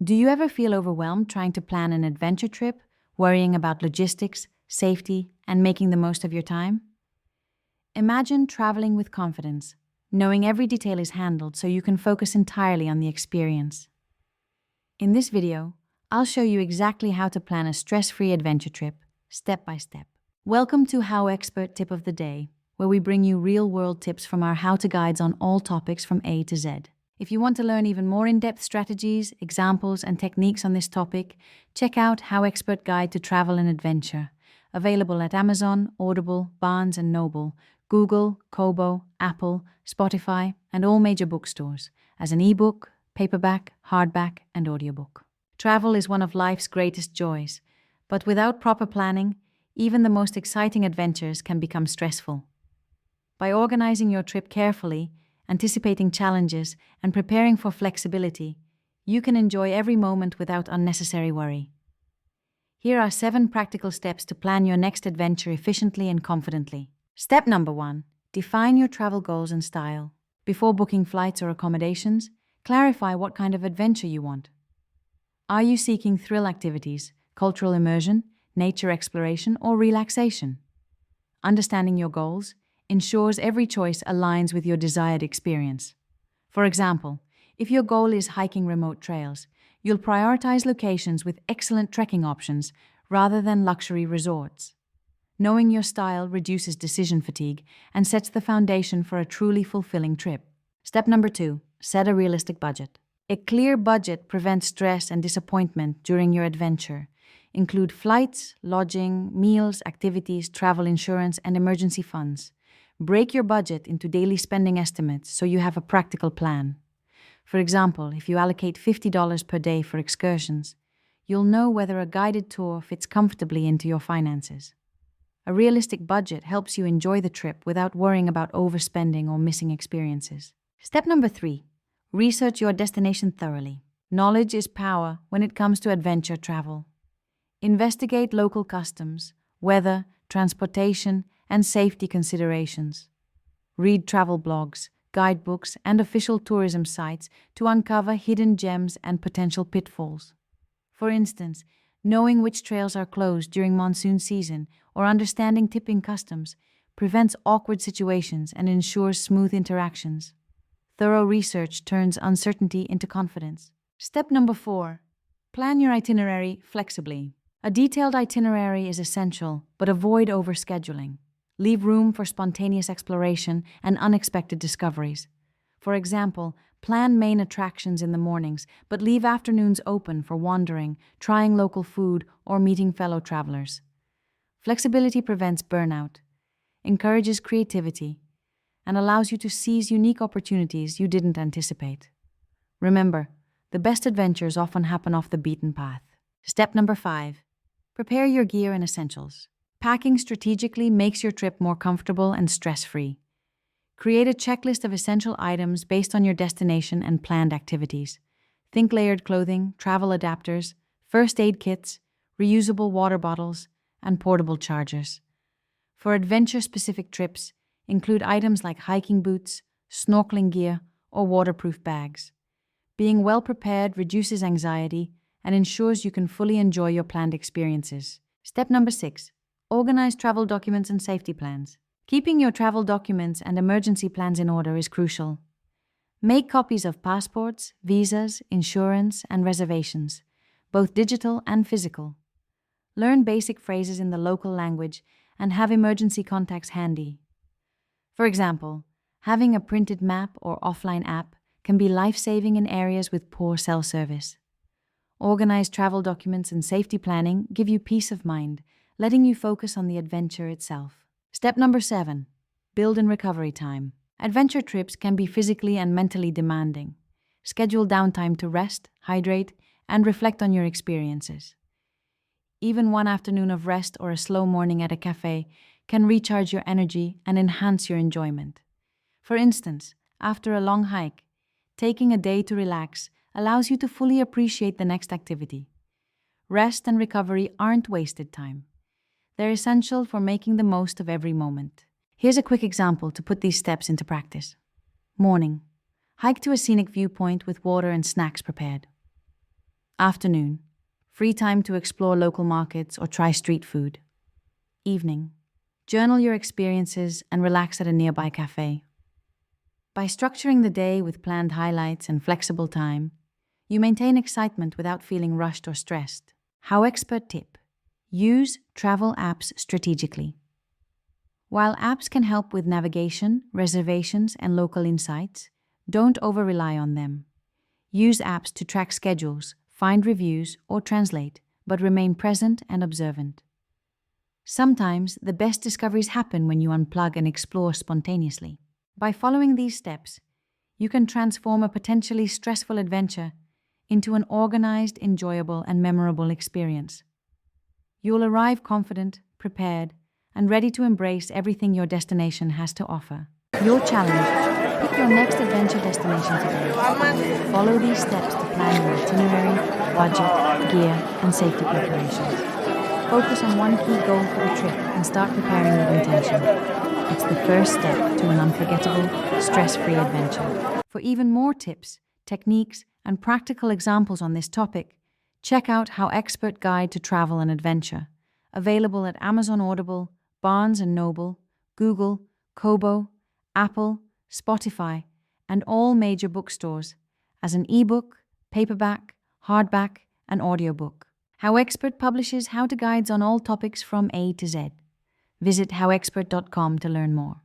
Do you ever feel overwhelmed trying to plan an adventure trip, worrying about logistics, safety, and making the most of your time? Imagine traveling with confidence, knowing every detail is handled so you can focus entirely on the experience. In this video, I'll show you exactly how to plan a stress-free adventure trip, step by step. Welcome to HowExpert Tip of the Day, where we bring you real-world tips from our how-to guides on all topics from A to Z. If you want to learn even more in-depth strategies, examples, and techniques on this topic, check out HowExpert Guide to Travel and Adventure, available at Amazon, Audible, Barnes & Noble, Google, Kobo, Apple, Spotify, and all major bookstores, as an ebook, paperback, hardback, and audiobook. Travel is one of life's greatest joys, but without proper planning, even the most exciting adventures can become stressful. By organizing your trip carefully, anticipating challenges, and preparing for flexibility, you can enjoy every moment without unnecessary worry. Here are 7 practical steps to plan your next adventure efficiently and confidently. Step number 1. Define your travel goals and style. Before booking flights or accommodations, clarify what kind of adventure you want. Are you seeking thrill activities, cultural immersion, nature exploration, or relaxation? Understanding your goals ensures every choice aligns with your desired experience. For example, if your goal is hiking remote trails, you'll prioritize locations with excellent trekking options rather than luxury resorts. Knowing your style reduces decision fatigue and sets the foundation for a truly fulfilling trip. Step number 2. Set a realistic budget. A clear budget prevents stress and disappointment during your adventure. Include flights, lodging, meals, activities, travel insurance, and emergency funds. Break your budget into daily spending estimates so you have a practical plan. For example, if you allocate $50 per day for excursions, you'll know whether a guided tour fits comfortably into your finances. A realistic budget helps you enjoy the trip without worrying about overspending or missing experiences. Step number 3. Research your destination thoroughly. Knowledge is power when it comes to adventure travel. Investigate local customs, weather, transportation, and safety considerations. Read travel blogs, guidebooks, and official tourism sites to uncover hidden gems and potential pitfalls. For instance, knowing which trails are closed during monsoon season or understanding tipping customs prevents awkward situations and ensures smooth interactions. Thorough research turns uncertainty into confidence. Step number 4. Plan your itinerary flexibly. A detailed itinerary is essential, but avoid overscheduling. Leave room for spontaneous exploration and unexpected discoveries. For example, plan main attractions in the mornings, but leave afternoons open for wandering, trying local food, or meeting fellow travelers. Flexibility prevents burnout, encourages creativity, and allows you to seize unique opportunities you didn't anticipate. Remember, the best adventures often happen off the beaten path. Step number 5. Prepare your gear and essentials. Packing strategically makes your trip more comfortable and stress-free. Create a checklist of essential items based on your destination and planned activities. Think layered clothing, travel adapters, first aid kits, reusable water bottles, and portable chargers. For adventure-specific trips, include items like hiking boots, snorkeling gear, or waterproof bags. Being well prepared reduces anxiety and ensures you can fully enjoy your planned experiences. Step number 6. Organize travel documents and safety plans. Keeping your travel documents and emergency plans in order is crucial. Make copies of passports, visas, insurance, and reservations, both digital and physical. Learn basic phrases in the local language and have emergency contacts handy. For example, having a printed map or offline app can be life-saving in areas with poor cell service. Organized travel documents and safety planning give you peace of mind, letting you focus on the adventure itself. Step number 7. Build in recovery time. Adventure trips can be physically and mentally demanding. Schedule downtime to rest, hydrate, and reflect on your experiences. Even one afternoon of rest or a slow morning at a cafe can recharge your energy and enhance your enjoyment. For instance, after a long hike, taking a day to relax allows you to fully appreciate the next activity. Rest and recovery aren't wasted time. They're essential for making the most of every moment. Here's a quick example to put these steps into practice. Morning. Hike to a scenic viewpoint with water and snacks prepared. Afternoon. Free time to explore local markets or try street food. Evening. Journal your experiences and relax at a nearby cafe. By structuring the day with planned highlights and flexible time, you maintain excitement without feeling rushed or stressed. HowExpert Tip. Use travel apps strategically. While apps can help with navigation, reservations, and local insights, don't over-rely on them. Use apps to track schedules, find reviews, or translate, but remain present and observant. Sometimes the best discoveries happen when you unplug and explore spontaneously. By following these steps, you can transform a potentially stressful adventure into an organized, enjoyable, and memorable experience. You'll arrive confident, prepared, and ready to embrace everything your destination has to offer. Your challenge: pick your next adventure destination today. Follow these steps to plan your itinerary, budget, gear, and safety preparations. Focus on one key goal for the trip and start preparing with intention. It's the first step to an unforgettable, stress-free adventure. For even more tips, techniques, and practical examples on this topic, check out HowExpert Guide to Travel and Adventure, available at Amazon Audible, Barnes & Noble, Google, Kobo, Apple, Spotify, and all major bookstores, as an ebook, paperback, hardback, and audiobook. HowExpert publishes how-to guides on all topics from A to Z. Visit howexpert.com to learn more.